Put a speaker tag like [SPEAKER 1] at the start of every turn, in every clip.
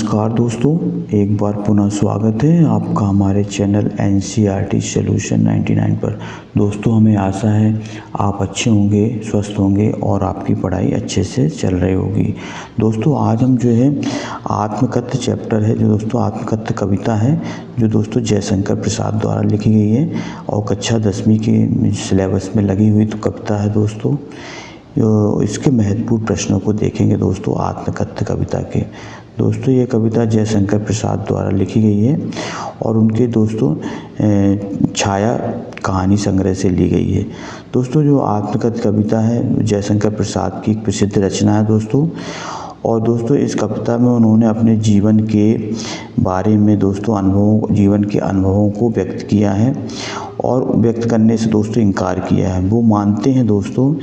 [SPEAKER 1] नमस्कार दोस्तों, एक बार पुनः स्वागत है आपका हमारे चैनल NCERT सॉल्यूशन 99 पर। दोस्तों, हमें आशा है आप अच्छे होंगे, स्वस्थ होंगे और आपकी पढ़ाई अच्छे से चल रही होगी। दोस्तों, आज हम जो है आत्मकथ्य चैप्टर है, जो दोस्तों आत्मकथ्य कविता है, जो दोस्तों जयशंकर प्रसाद द्वारा लिखी गई है और कक्षा 10वीं के सिलेबस में लगी हुई तो कविता है दोस्तों। इसके महत्वपूर्ण प्रश्नों को देखेंगे दोस्तों आत्मकथ्य कविता के। दोस्तों, ये कविता जयशंकर प्रसाद द्वारा लिखी गई है और उनके दोस्तों छाया कहानी संग्रह से ली गई है। दोस्तों, जो आत्मकथ्य कविता है जयशंकर प्रसाद की एक प्रसिद्ध रचना है दोस्तों। और दोस्तों, इस कविता में उन्होंने अपने जीवन के बारे में दोस्तों जीवन के अनुभवों को व्यक्त किया है और व्यक्त करने से दोस्तों इनकार किया है। वो मानते हैं दोस्तों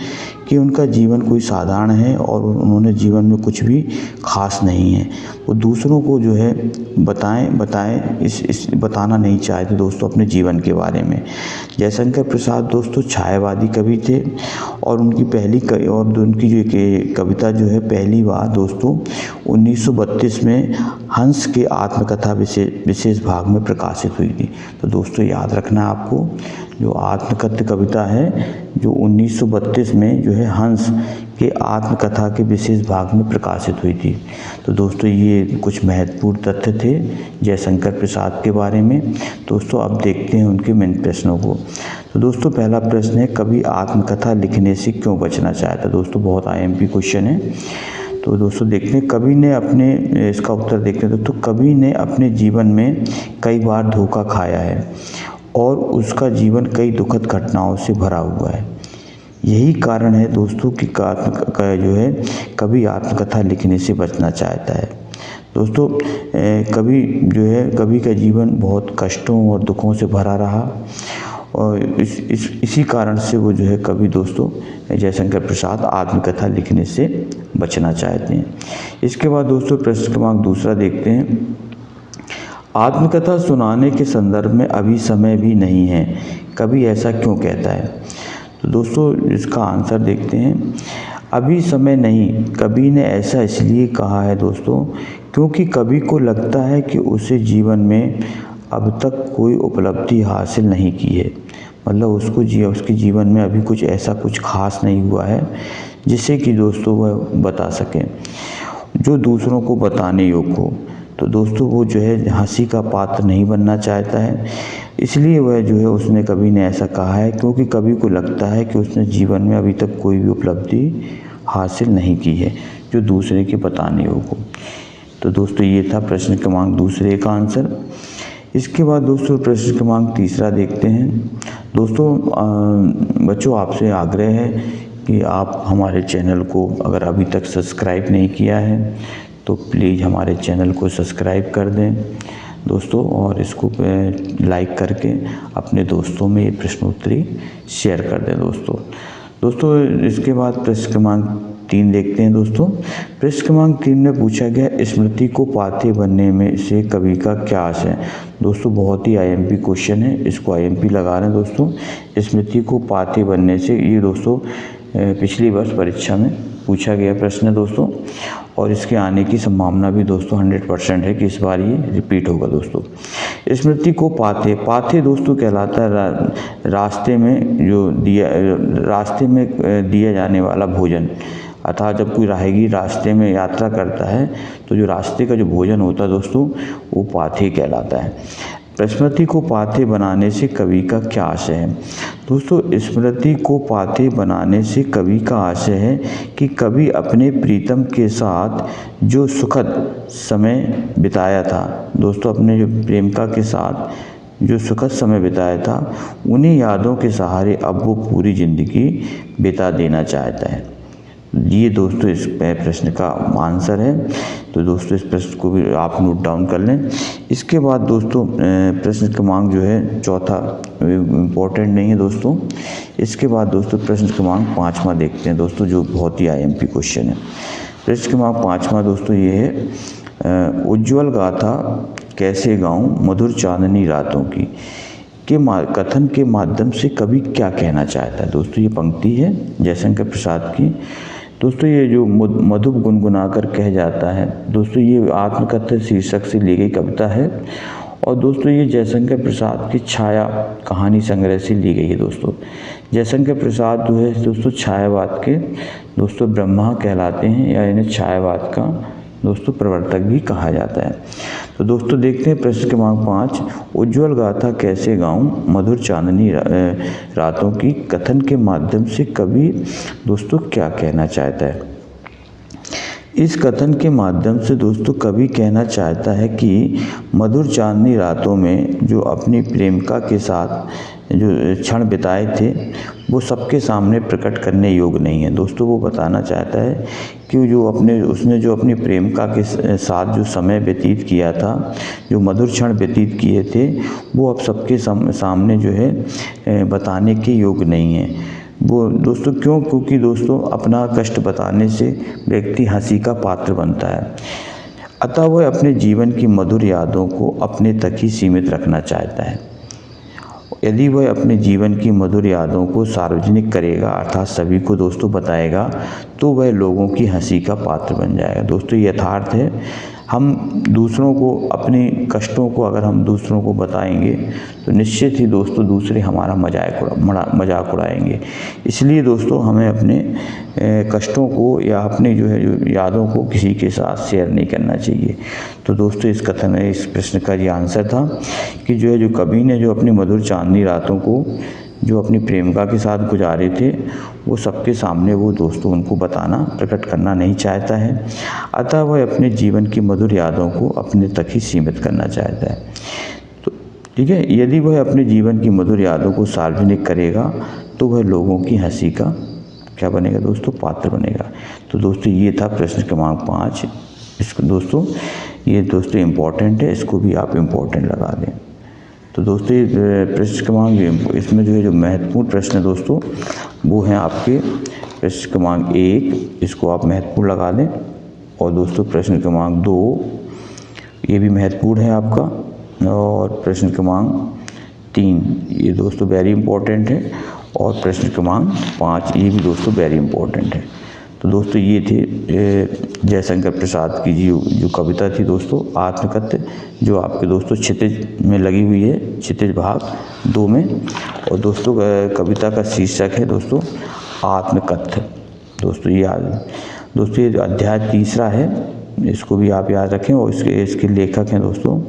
[SPEAKER 1] कि उनका जीवन कोई साधारण है और उन्होंने जीवन में कुछ भी खास नहीं है। वो दूसरों को जो है बताना नहीं चाहते दोस्तों अपने जीवन के बारे में। जयशंकर प्रसाद दोस्तों छायावादी कवि थे और उनकी जो कविता जो है पहली बार दोस्तों 1932 में हंस के आत्मकथा विशेष भाग में प्रकाशित हुई थी। तो दोस्तों याद रखना आपको, जो आत्मकथ्य कविता है जो 1932 में जो है हंस के आत्मकथा के विशेष भाग में प्रकाशित हुई थी। तो दोस्तों ये कुछ महत्वपूर्ण तथ्य थे जयशंकर प्रसाद के बारे में। दोस्तों अब देखते हैं उनके मेन प्रश्नों को। तो दोस्तों पहला प्रश्न है, कवि आत्मकथा लिखने से क्यों बचना चाहता? दोस्तों बहुत IMP क्वेश्चन है। तो दोस्तों देखते हैं इसका उत्तर देखते हैं दोस्तों। कवि ने अपने जीवन में कई बार धोखा खाया है और उसका जीवन कई दुखद घटनाओं से भरा हुआ है। यही कारण है दोस्तों कि जो है कवि आत्मकथा लिखने से बचना चाहता है। दोस्तों कवि का जीवन बहुत कष्टों और दुखों से भरा रहा और इसी कारण से वो जो है कवि दोस्तों जयशंकर प्रसाद आत्मकथा लिखने से बचना चाहते हैं। इसके बाद दोस्तों प्रश्न क्रमांक दूसरा देखते हैं। आत्मकथा सुनाने के संदर्भ में अभी समय भी नहीं है, कवि ऐसा क्यों कहता है? तो दोस्तों इसका आंसर देखते हैं। अभी समय नहीं, कवि ने ऐसा इसलिए कहा है दोस्तों क्योंकि कवि को लगता है कि उसे जीवन में अब तक कोई उपलब्धि हासिल नहीं की है। मतलब उसके जीवन में अभी कुछ खास नहीं हुआ है जिससे कि दोस्तों वह बता सके, जो दूसरों को बताने योग्य हो। तो दोस्तों वो जो है हंसी का पात्र नहीं बनना चाहता है, इसलिए वह जो है कवि ने ऐसा कहा है क्योंकि कवि को लगता है कि उसने जीवन में अभी तक कोई भी उपलब्धि हासिल नहीं की है जो दूसरे के बताने योग्य हो। तो दोस्तों ये था प्रश्न क्रमांक दूसरे का आंसर। इसके बाद दोस्तों प्रश्न क्रमांक तीसरा देखते हैं। दोस्तों बच्चों आपसे आग्रह है कि आप हमारे चैनल को अगर अभी तक सब्सक्राइब नहीं किया है तो प्लीज़ हमारे चैनल को सब्सक्राइब कर दें दोस्तों, और इसको लाइक करके अपने दोस्तों में ये प्रश्नोत्तरी शेयर कर दें दोस्तों। इसके बाद प्रश्न क्रमांक 3 देखते हैं दोस्तों। प्रश्न क्रमांक 3 में पूछा गया स्मृति को पाथे बनने में से कवि का क्या आशय है? दोस्तों बहुत ही IMP क्वेश्चन है, इसको IMP लगा रहे हैं दोस्तों। स्मृति को पाथे बनने से, ये दोस्तों पिछली वर्ष परीक्षा में पूछा गया प्रश्न है दोस्तों और इसके आने की संभावना भी दोस्तों 100% है कि इस बार ये रिपीट होगा दोस्तों। स्मृति को पाथे दोस्तों कहलाता है रास्ते में दिया जाने वाला भोजन। अर्थात जब कोई राहगीर रास्ते में यात्रा करता है तो जो रास्ते का जो भोजन होता है दोस्तों वो पाथे कहलाता है। स्मृति को पाथे बनाने से कवि का क्या आशय है? दोस्तों स्मृति को पाथे बनाने से कवि का आशय है कि कवि अपने प्रीतम के साथ जो सुखद समय बिताया था दोस्तों, अपने जो प्रेमिका के साथ जो सुखद समय बिताया था उन्हीं यादों के सहारे अब वो पूरी ज़िंदगी बिता देना चाहता है। ये दोस्तों इस प्रश्न का आंसर है। तो दोस्तों इस प्रश्न को भी आप नोट डाउन कर लें। इसके बाद दोस्तों प्रश्न क्रमांक जो है चौथा इम्पोर्टेंट नहीं है दोस्तों। इसके बाद दोस्तों प्रश्न क्रमांक 5वां देखते हैं दोस्तों, जो बहुत ही IMP क्वेश्चन है। प्रश्न क्रमांक 5वां दोस्तों ये है, उज्ज्वल गाथा कैसे गाऊं मधुर चांदनी रातों की के कथन के माध्यम से कवि क्या कहना चाहता है? दोस्तों ये पंक्ति है जयशंकर प्रसाद की, दोस्तों ये जो मधुप गुनगुनाकर कह जाता है दोस्तों, ये आत्मकथा शीर्षक से ली गई कविता है और दोस्तों ये जयशंकर प्रसाद की छाया कहानी संग्रह से ली गई है। दोस्तों जयशंकर प्रसाद जो है दोस्तों छायावाद के दोस्तों ब्रह्मा कहलाते हैं या इन्हें छायावाद का दोस्तों प्रवर्तक भी कहा जाता है। तो दोस्तों देखते हैं प्रश्न क्रमांक 5, उज्ज्वल गाथा कैसे गाऊं मधुर चांदनी रातों की कथन के माध्यम से कवि दोस्तों क्या कहना चाहता है। इस कथन के माध्यम से दोस्तों कवि कहना चाहता है कि मधुर चांदनी रातों में जो अपनी प्रेमिका के साथ जो क्षण बिताए थे वो सबके सामने प्रकट करने योग्य नहीं है। दोस्तों वो बताना चाहता है कि उसने जो अपनी प्रेमिका के साथ जो समय व्यतीत किया था, जो मधुर क्षण व्यतीत किए थे, वो अब सबके सामने जो है बताने के योग्य नहीं है। वो दोस्तों क्यों? क्योंकि दोस्तों अपना कष्ट बताने से व्यक्ति हंसी का पात्र बनता है। अतः वह अपने जीवन की मधुर यादों को अपने तक ही सीमित रखना चाहता है। यदि वह अपने जीवन की मधुर यादों को सार्वजनिक करेगा अर्थात सभी को दोस्तों बताएगा तो वह लोगों की हंसी का पात्र बन जाएगा। दोस्तों यथार्थ है, हम दूसरों को अपने कष्टों को अगर हम दूसरों को बताएंगे तो निश्चित ही दोस्तों दूसरे हमारा मजाक उड़ाएंगे। इसलिए दोस्तों हमें अपने कष्टों को या अपने जो यादों को किसी के साथ शेयर नहीं करना चाहिए। तो दोस्तों इस प्रश्न का ये आंसर था कि जो कवि ने जो अपनी मधुर चांदनी रातों को जो अपनी प्रेमिका के साथ गुजारे थे वो सबके सामने वो दोस्तों उनको प्रकट करना नहीं चाहता है। अतः वह अपने जीवन की मधुर यादों को अपने तक ही सीमित करना चाहता है। तो ठीक है, यदि वह अपने जीवन की मधुर यादों को सार्वजनिक करेगा तो वह लोगों की हंसी का क्या बनेगा दोस्तों? पात्र बनेगा। तो दोस्तों ये था प्रश्न क्रमांक 5। इसको दोस्तों ये दोस्तों इम्पोर्टेंट है, इसको भी आप इम्पोर्टेंट लगा दें। तो दोस्तों ये प्रश्न क्रमांक इसमें जो महत्वपूर्ण प्रश्न है दोस्तों वो हैं आपके प्रश्न क्रमांक 1, इसको आप महत्वपूर्ण लगा दें। और दोस्तों प्रश्न क्रमांक 2 ये भी महत्वपूर्ण है आपका। और प्रश्न क्रमांक 3 ये दोस्तों वेरी इंपॉर्टेंट है। और प्रश्न क्रमांक 5 ये भी दोस्तों वेरी इंपॉर्टेंट है। तो दोस्तों ये थे जयशंकर प्रसाद की जो कविता थी दोस्तों आत्मकथा, जो आपके दोस्तों क्षितिज में लगी हुई है, क्षितिज भाग 2 में। और दोस्तों कविता का शीर्षक है दोस्तों आत्मकथा। दोस्तों ये अध्याय 3 है, इसको भी आप याद रखें। और इसके लेखक हैं दोस्तों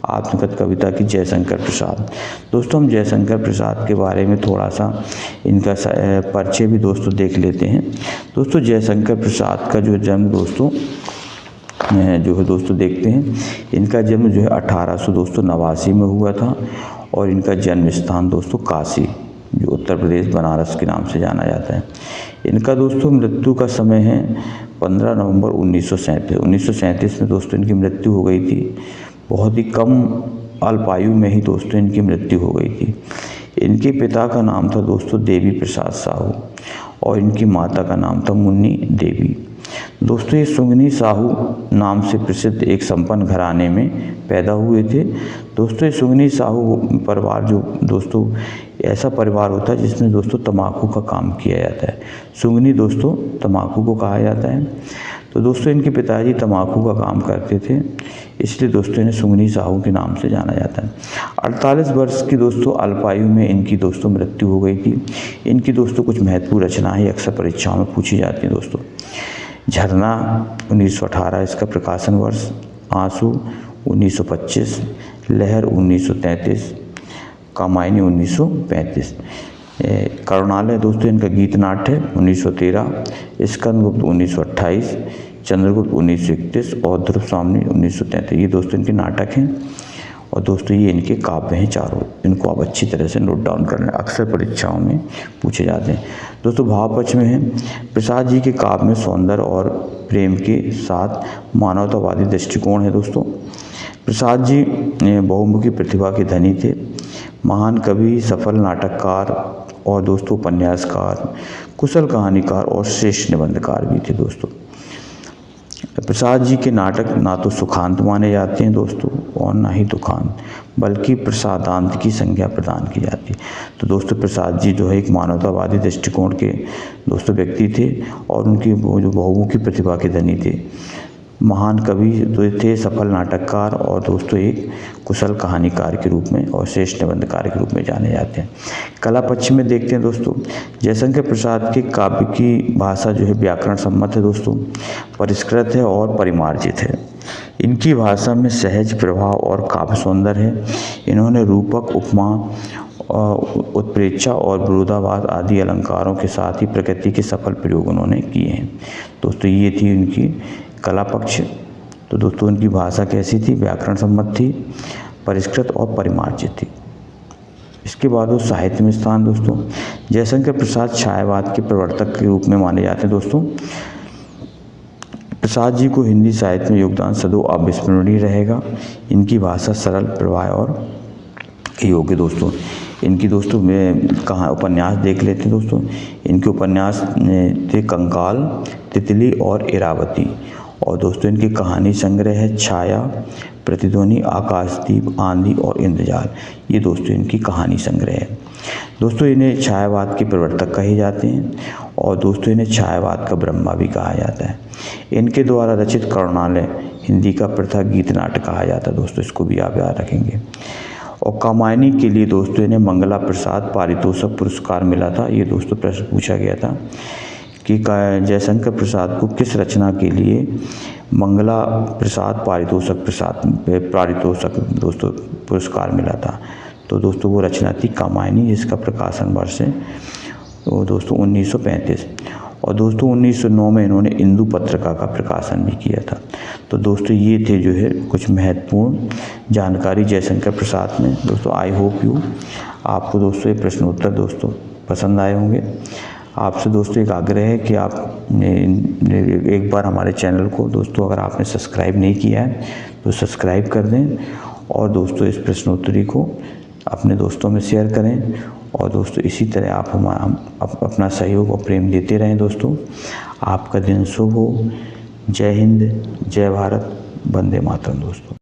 [SPEAKER 1] आत्मकथा कविता की जयशंकर प्रसाद। दोस्तों हम जयशंकर प्रसाद के बारे में थोड़ा सा इनका परिचय भी दोस्तों देख लेते हैं। दोस्तों जयशंकर प्रसाद का जो जन्म दोस्तों जो है दोस्तों देखते हैं, इनका जन्म जो है 1889 में हुआ था। और इनका जन्म स्थान दोस्तों काशी जो उत्तर प्रदेश बनारस के नाम से जाना जाता है। इनका दोस्तों मृत्यु का समय है 15 नवंबर 1937 में दोस्तों इनकी मृत्यु हो गई थी। बहुत ही कम अल्पायु में ही दोस्तों इनकी मृत्यु हो गई थी। इनके पिता का नाम था दोस्तों देवी प्रसाद साहू और इनकी माता का नाम था मुन्नी देवी। दोस्तों ये सुंगनी साहू नाम से प्रसिद्ध एक संपन्न घराने में पैदा हुए थे। दोस्तों ये सुंगनी साहू परिवार जो दोस्तों ऐसा परिवार होता है जिसमें दोस्तों तम्बाकू का काम किया जाता है। सुंगनी दोस्तों तम्बाकू को कहा जाता है। तो दोस्तों इनके पिताजी तम्बाकू का काम करते थे, इसलिए दोस्तों इन्हें सुंगनी साहू के नाम से जाना जाता है। 48 वर्ष की दोस्तों अल्पायु में इनकी दोस्तों मृत्यु हो गई थी। इनकी दोस्तों कुछ महत्वपूर्ण रचनाएं अक्सर परीक्षाओं में पूछी जाती हैं दोस्तों। झरना 1918 इसका प्रकाशन वर्ष, आंसू 1925, लहर 1933, कामायनी 1935। करुणालय दोस्तों इनका गीत नाट्य है 1913, स्कंदगुप्त 1928, चंद्रगुप्त 1931 और ध्रुव स्वामी 1933। ये दोस्तों इनके नाटक हैं। और दोस्तों ये इनके काव्य हैं चारों, इनको आप अच्छी तरह से नोट डाउन कर लें, अक्सर परीक्षाओं में पूछे जाते हैं। दोस्तों भाव पक्ष में है, प्रसाद जी के काव्य में सौंदर्य और प्रेम के साथ मानवतावादी दृष्टिकोण है। दोस्तों प्रसाद जी बहुमुखी प्रतिभा के धनी थे, महान कवि, सफल नाटककार और दोस्तों उपन्यासकार, कुशल कहानीकार और श्रेष्ठ निबंधकार भी थे। दोस्तों प्रसाद जी के नाटक ना तो सुखांत माने जाते हैं दोस्तों और ना ही दुखांत, बल्कि प्रसादांत की संज्ञा प्रदान की जाती है। तो दोस्तों प्रसाद जी जो है एक मानवतावादी दृष्टिकोण के दोस्तों व्यक्ति थे और उनकी वो जो बहुमुखी प्रतिभा के धनी थे, महान कवि तो थे, सफल नाटककार और दोस्तों एक कुशल कहानीकार के रूप में और श्रेष्ठ निबंधकार के रूप में जाने जाते हैं। कला पक्ष में देखते हैं दोस्तों, जयशंकर प्रसाद के काव्य की भाषा जो है व्याकरण सम्मत है दोस्तों, परिष्कृत है और परिमार्जित है। इनकी भाषा में सहज प्रभाव और काव्य सौंदर्य है। इन्होंने रूपक, उपमा, उत्प्रेक्षा और विरोधाभास आदि अलंकारों के साथ ही प्रकृति के सफल प्रयोग उन्होंने किए हैं। दोस्तों ये थी उनकी कला पक्ष। तो दोस्तों उनकी भाषा कैसी थी? व्याकरण सम्मत थी, परिष्कृत और परिमार्जित थी। इसके बाद वो साहित्य में स्थान दोस्तों, जयशंकर प्रसाद छायावाद के प्रवर्तक के रूप में माने जाते हैं दोस्तों। प्रसाद जी को हिंदी साहित्य में योगदान सदैव अविस्मरणीय रहेगा। इनकी भाषा सरल, प्रवाह और योग्य दोस्तों। इनकी दोस्तों में कहाँ उपन्यास देख लेते हैं दोस्तों। इनके उपन्यास थे कंकाल, तितली और इरावती। और दोस्तों इनकी कहानी संग्रह है छाया, प्रतिध्वनि, आकाशदीप, आंधी और इंद्रजाल। ये दोस्तों इनकी कहानी संग्रह है। दोस्तों इन्हें छायावाद के प्रवर्तक कहे जाते हैं और दोस्तों इन्हें छायावाद का ब्रह्मा भी कहा जाता है। इनके द्वारा रचित करुणालय हिंदी का प्रथम गीत नाटक कहा जाता है दोस्तों, इसको भी आप याद रखेंगे। और कामायनी के लिए दोस्तों इन्हें मंगला प्रसाद पारितोषिक पुरस्कार मिला था। ये दोस्तों प्रश्न पूछा गया था कि जयशंकर प्रसाद को किस रचना के लिए मंगला प्रसाद पारितोषिक दोस्तों पुरस्कार मिला था। तो दोस्तों वो रचना थी कामायनी, जिसका प्रकाशन वर्ष है तो दोस्तों 1935। और दोस्तों 1909 में इन्होंने इंदु पत्रिका का प्रकाशन भी किया था। तो दोस्तों ये थे जो है कुछ महत्वपूर्ण जानकारी जयशंकर प्रसाद में। दोस्तों आई होप यू आपको दोस्तों ये प्रश्न उत्तर दोस्तों पसंद आए होंगे। आपसे दोस्तों एक आग्रह है कि आप एक बार हमारे चैनल को दोस्तों अगर आपने सब्सक्राइब नहीं किया है तो सब्सक्राइब कर दें और दोस्तों इस प्रश्नोत्तरी को अपने दोस्तों में शेयर करें। और दोस्तों इसी तरह आप अपना सहयोग और प्रेम देते रहें दोस्तों। आपका दिन शुभ हो। जय हिंद, जय भारत, वंदे मातरम दोस्तों।